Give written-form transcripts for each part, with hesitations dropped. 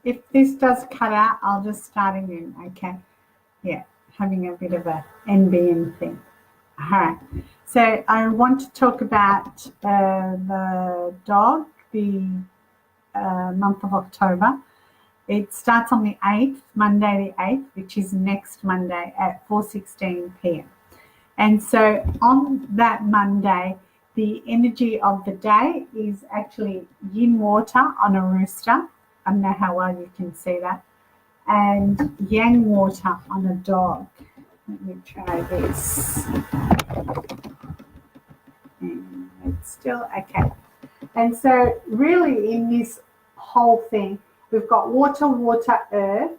If this does cut out, I'll just start again. Okay. Yeah, having a bit of a NBN thing. All right. So I want to talk about the dog, the month of October. It starts on the 8th, Monday the 8th, which is next Monday at 4:16 p.m. And so on that Monday, the energy of the day is actually yin water on a rooster. I don't know how well you can see that. And yang water on a dog. Let me try this. And it's still okay. And so really in this whole thing, we've got water, water, earth,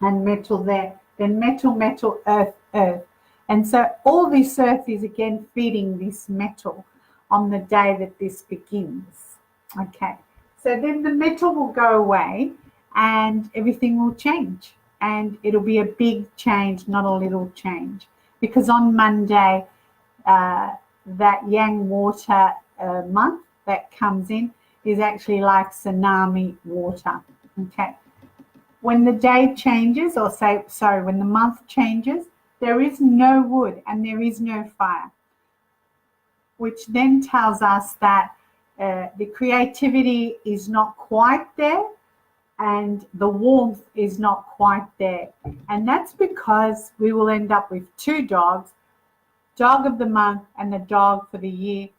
and metal there. Then metal, metal, earth, earth. And so all this earth is again feeding this metal on the day that this begins. Okay. So then the metal will go away and everything will change. And it'll be a big change, not a little change. Because on Monday, that yang water month that comes in is actually like tsunami water. Okay. When the day changes, or when the month changes, there is no wood and there is no fire, which then tells us that the creativity is not quite there and the warmth is not quite there. And that's because we will end up with two dogs, dog of the month and the dog for the year.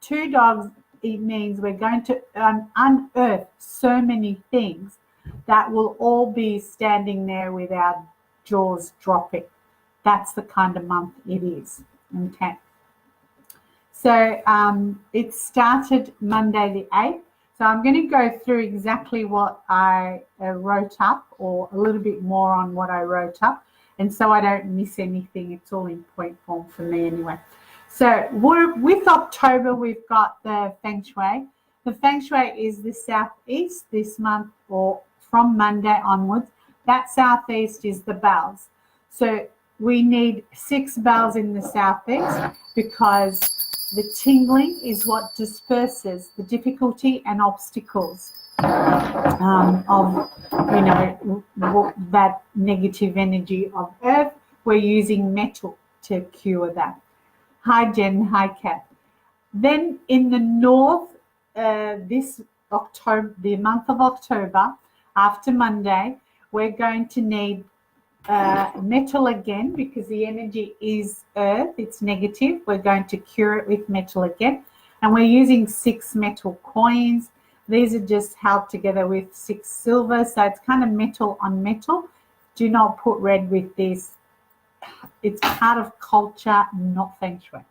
Two dogs, it means we're going to unearth so many things that will all be standing there with our jaws dropping. That's the kind of month it is. Okay. So it started Monday the 8th. So I'm going to go through exactly what I wrote up, or a little bit more on what I wrote up. And so I don't miss anything. It's all in point form for me anyway. So with October, we've got the Feng Shui. The Feng Shui is the southeast this month, or from Monday onwards. That southeast is the bells. So we need 6 bells in the southeast because the tingling is what disperses the difficulty and obstacles of, that negative energy of earth. We're using metal to cure that. Hi, Jen. Hi, Kat. Then in the north, this October, the month of October, after Monday, we're going to need metal again, because the energy is earth, it's negative. We're going to cure it with metal again, and we're using 6 metal coins. These are just held together with 6 silver, so it's kind of metal on metal. Do not put red with this. It's part of culture, not Feng Shui.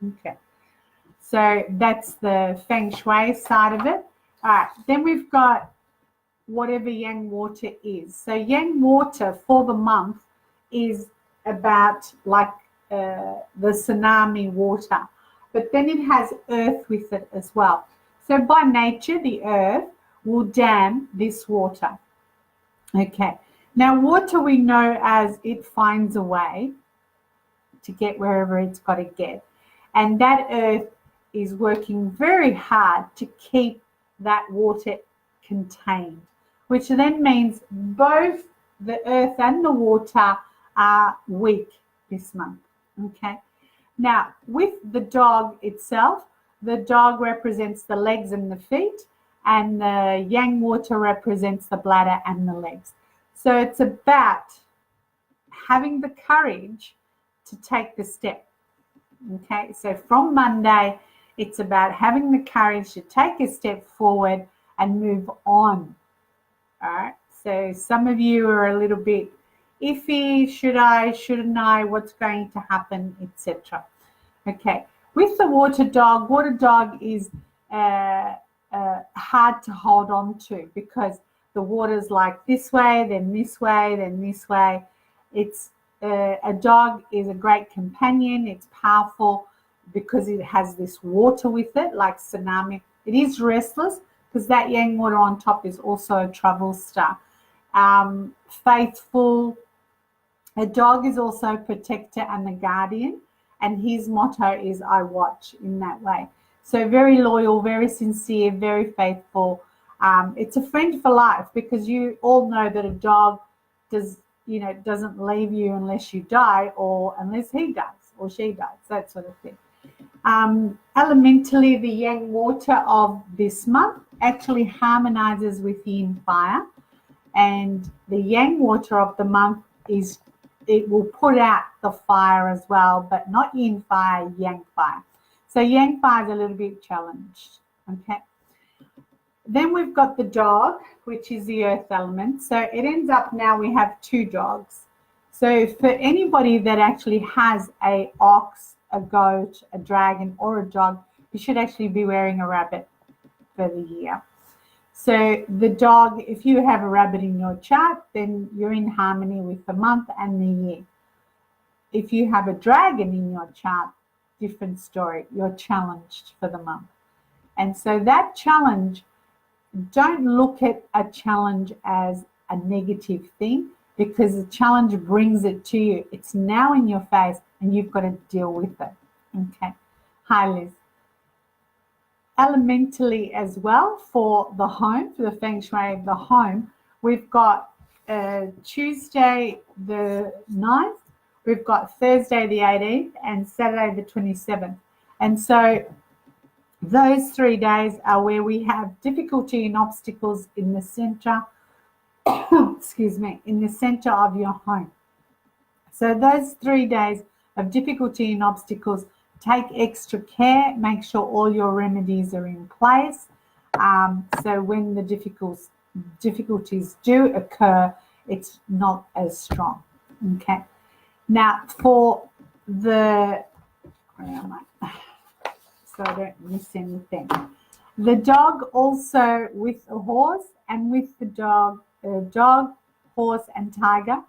Okay, so that's the Feng Shui side of it. All right, then we've got whatever yang water is. So yang water for the month is about like the tsunami water, but then it has earth with it as well. So by nature, the earth will dam this water. Okay, now water we know as it finds a way to get wherever it's got to get, and that earth is working very hard to keep that water contained, which then means both the earth and the water are weak this month. Okay. Now, with the dog itself, the dog represents the legs and the feet, and the yang water represents the bladder and the legs. So it's about having the courage to take the step. Okay. So from Monday, it's about having the courage to take a step forward and move on. All right. So some of you are a little bit iffy. Should I? Shouldn't I? What's going to happen, etc. Okay. With the water dog is hard to hold on to, because the water's like this way, then this way, then this way. It's a dog is a great companion. It's powerful because it has this water with it, like tsunami. It is restless, because that yang water on top is also a travel star. Faithful. A dog is also a protector and the guardian, and his motto is I watch, in that way. So very loyal, very sincere, very faithful, It's a friend for life, because you all know that a dog doesn't leave you unless you die, or unless he dies or she dies, that sort of thing. Elementally, the yang water of this month actually harmonizes with yin fire, and the yang water of the month it will put out the fire as well, but not yin fire, yang fire. So yang fire is a little bit challenged. Okay. Then we've got the dog, which is the earth element. So it ends up now we have two dogs. So for anybody that actually has a ox, a goat, a dragon, or a dog, you should actually be wearing a rabbit for the year. So the dog, if you have a rabbit in your chart, then you're in harmony with the month and the year. If you have a dragon in your chart, different story. You're challenged for the month. And so that challenge, don't look at a challenge as a negative thing, because the challenge brings it to you. It's now in your face and you've got to deal with it. Okay. Hi, Liz. Elementally as well, for the home, for the Feng Shui of the home, we've got Tuesday the 9th, we've got Thursday the 18th, and Saturday the 27th. And so those 3 days are where we have difficulty and obstacles in the center, excuse me, in the center of your home. So those 3 days of difficulty and obstacles, take extra care, make sure all your remedies are in place. So when the difficulties do occur, it's not as strong. Okay. Now for the, where am I? So I don't miss anything. The dog also with a horse, and with the dog, horse, and tiger.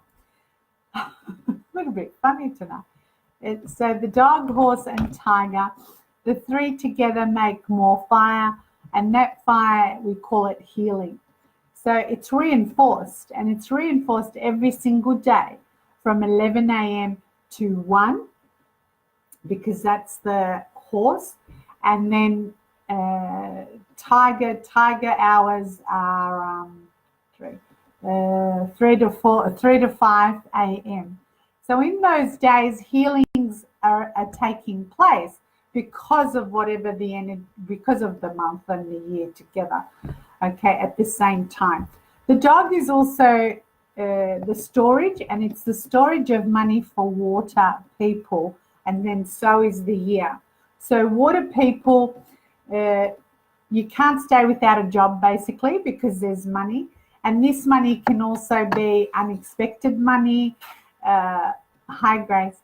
A little bit funny tonight. So the dog, horse, and tiger, the three together make more fire, and that fire, we call it healing. So it's reinforced, and it's reinforced every single day from 11 a.m. to 1, because that's the horse. And then tiger hours are 3 to 5 a.m. So in those days, healings are taking place because of whatever because of the month and the year together. Okay, at the same time. The dog is also the storage, and it's the storage of money for water people, and then so is the year. So water people, you can't stay without a job basically, because there's money, and this money can also be unexpected money. Hi Grace.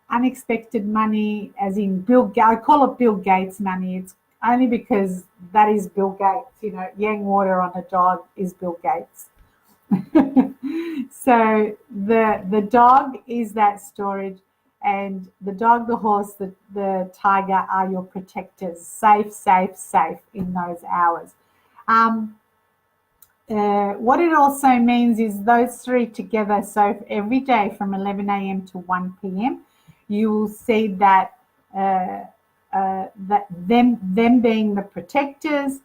Unexpected money, as in I call it Bill Gates money. It's only because that is Bill Gates. Yang water on a dog is Bill Gates. So the dog is that storage, and the dog, the horse, the tiger are your protectors. Safe in those hours. What it also means is those three together. So every day from 11 a.m. to 1 p.m., you will see that that them being the protectors,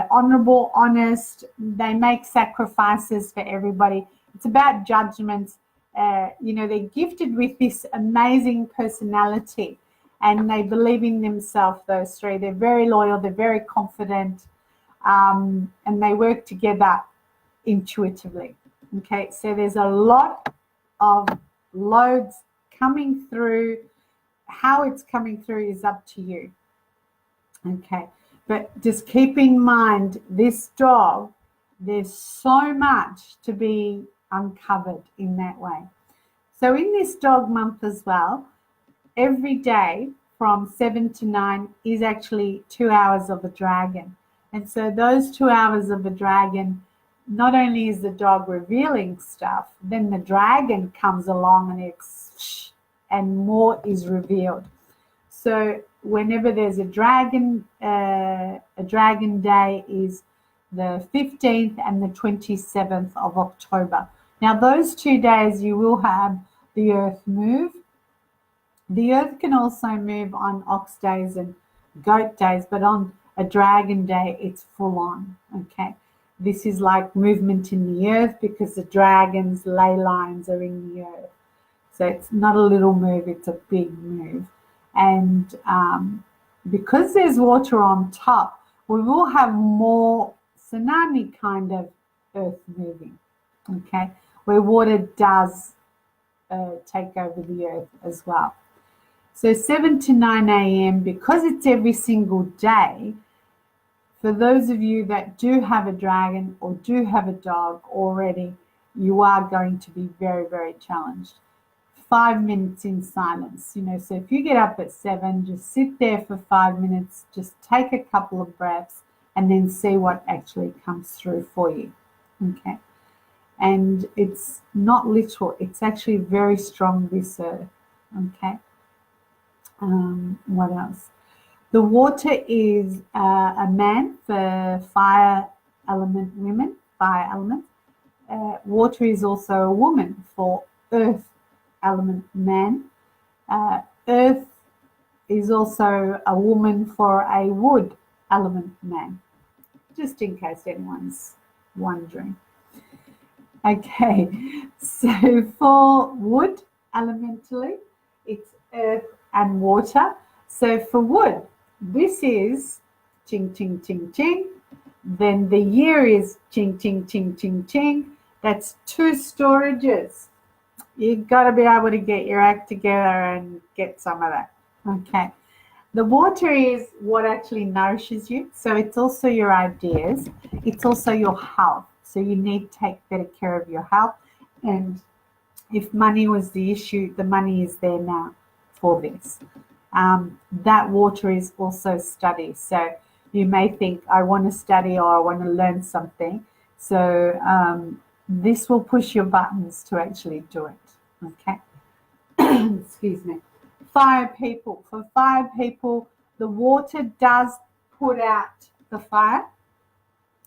honorable, honest. They make sacrifices for everybody. It's about judgments. They're gifted with this amazing personality, and they believe in themselves. Those three. They're very loyal. They're very confident. And they work together intuitively. Okay, so there's a lot of loads coming through. How it's coming through is up to you. Okay, but just keep in mind, this dog, there's so much to be uncovered in that way. So in this dog month as well, every day from 7 to 9 is actually 2 hours of a dragon. And so those 2 hours of a dragon, not only is the dog revealing stuff, then the dragon comes along and more is revealed. So whenever there's a dragon day is the 15th and the 27th of October. Now those 2 days you will have the earth move. The earth can also move on ox days and goat days, but on A dragon day, it's full on, okay? This is like movement in the earth because the dragon's ley lines are in the earth. So it's not a little move, it's a big move. And because there's water on top, we will have more tsunami kind of earth moving, okay, where water does take over the earth as well. So 7 to 9 a.m., because it's every single day, for those of you that do have a dragon or do have a dog already, you are going to be very, very challenged. 5 minutes in silence, so if you get up at 7, just sit there for 5 minutes, just take a couple of breaths and then see what actually comes through for you, okay? And it's not literal, it's actually very strong, this earth, okay? What else? The water is a man for fire element women, fire element. Water is also a woman for earth element man. Earth is also a woman for a wood element man, just in case anyone's wondering. Okay, so for wood elementally, it's earth and water. So for wood, this is ching, ching, ching, ching. Then the year is ching, ching, ching, ching, ching. That's 2 storages. You've got to be able to get your act together and get some of that. Okay. The water is what actually nourishes you. So it's also your ideas. It's also your health. So you need to take better care of your health. And if money was the issue, the money is there now for this. That water is also study. So you may think, I want to study or I want to learn something. So this will push your buttons to actually do it. Okay. Excuse me. Fire people. For fire people, the water does put out the fire,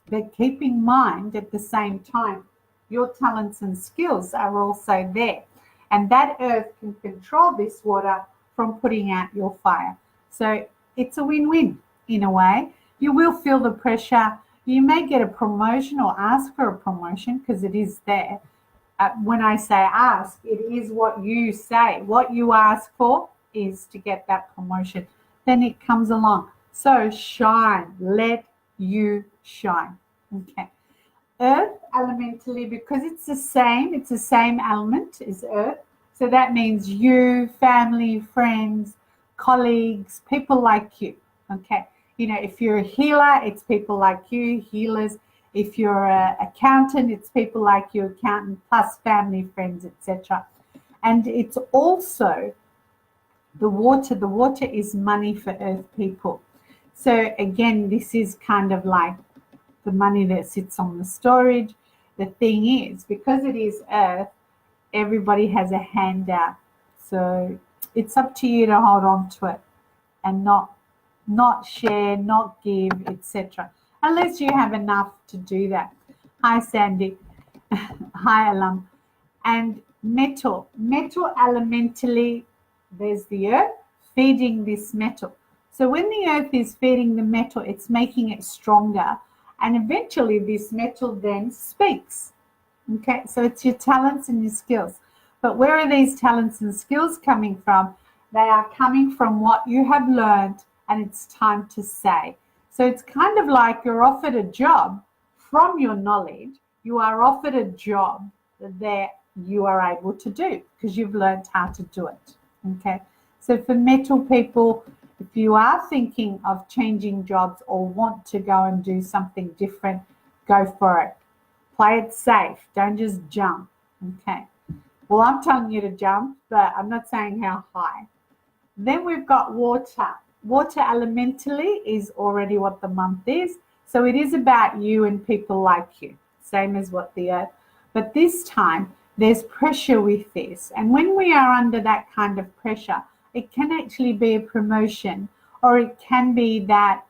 but keep in mind at the same time, your talents and skills are also there. And that earth can control this water from putting out your fire. So it's a win-win in a way. You will feel the pressure. You may get a promotion or ask for a promotion because it is there. When I say ask, it is what you say. What you ask for is to get that promotion. Then it comes along. So shine. Let you shine. Okay. Earth elementally, because it's the same element as earth. So that means you, family, friends, colleagues, people like you. Okay. If you're a healer, it's people like you, healers. If you're an accountant, it's people like you, accountant, plus family, friends, etc. And it's also the water. The water is money for earth people. So again, this is kind of like the money that sits on the storage. The thing is, because it is earth, everybody has a handout. So it's up to you to hold on to it and not share, not give, etc. Unless you have enough to do that. Hi, Sandy. Hi, Alam. And metal. Metal elementally, there's the earth feeding this metal. So when the earth is feeding the metal, it's making it stronger. And eventually this metal then speaks. Okay, so it's your talents and your skills. But where are these talents and skills coming from? They are coming from what you have learned, and it's time to say. So it's kind of like you're offered a job from your knowledge. You are offered a job that you are able to do because you've learned how to do it. Okay, so for metal people, if you are thinking of changing jobs or want to go and do something different, go for it. Play it safe. Don't just jump. Okay. Well, I'm telling you to jump, but I'm not saying how high. Then we've got water. Water elementally is already what the month is. So it is about you and people like you, same as what the earth. But this time, there's pressure with this. And when we are under that kind of pressure, it can actually be a promotion, or it can be that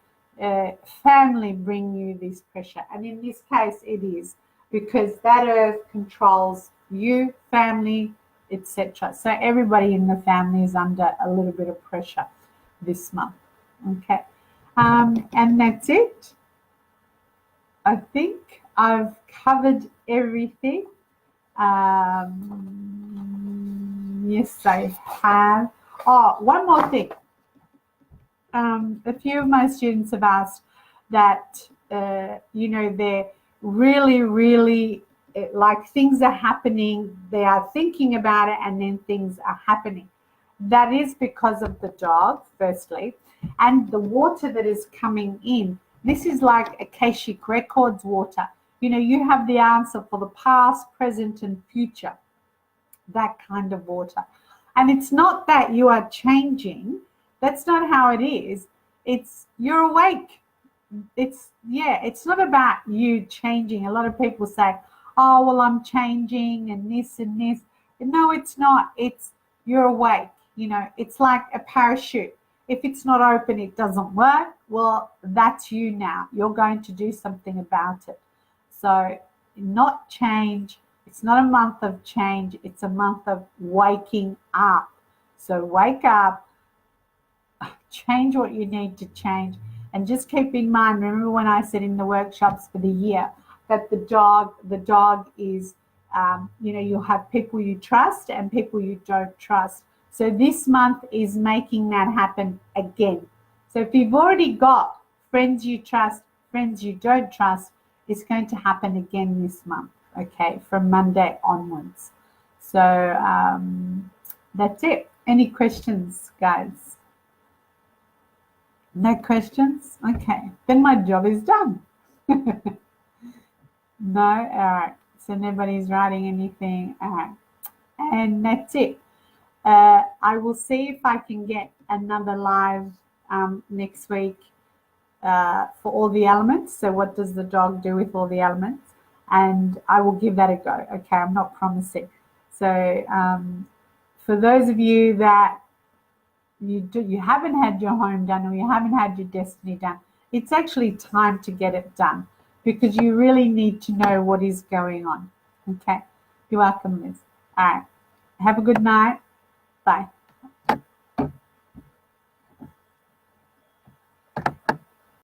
family bring you this pressure. And in this case, it is, because that earth controls you, family, etc. So everybody in the family is under a little bit of pressure this month. Okay. And that's it. I think I've covered everything. Yes, I have. Oh, one more thing. A few of my students have asked that, they're really, like things are happening, they are thinking about it, and then things are happening. That is because of the dog, firstly, and the water that is coming in. This is like Akashic Records water. You have the answer for the past, present, and future, that kind of water. And it's not that you are changing, that's not how it is. It's you're awake. It's not about you changing. A lot of people say, oh, well, I'm changing and this and this. No, it's not. It's you're awake. It's like a parachute. If it's not open, it doesn't work. Well, that's you now. You're going to do something about it. So, not change. It's not a month of change. It's a month of waking up. So, wake up, change what you need to change, and just keep in mind, remember when I said in the workshops for the year that the dog is, you'll have people you trust and people you don't trust. So this month is making that happen again. So if you've already got friends you trust, friends you don't trust, it's going to happen again this month, okay, from Monday onwards. So that's it. Any questions, guys? No questions? Okay, then my job is done. No? All right. So nobody's writing anything. All right. And that's it. I will see if I can get another live next week for all the elements. So what does the dog do with all the elements? And I will give that a go. Okay, I'm not promising. So for those of you that you haven't had your home done or you haven't had your destiny done, it's actually time to get it done because you really need to know what is going on. Okay, you're welcome, Liz. All right, have a good night. Bye.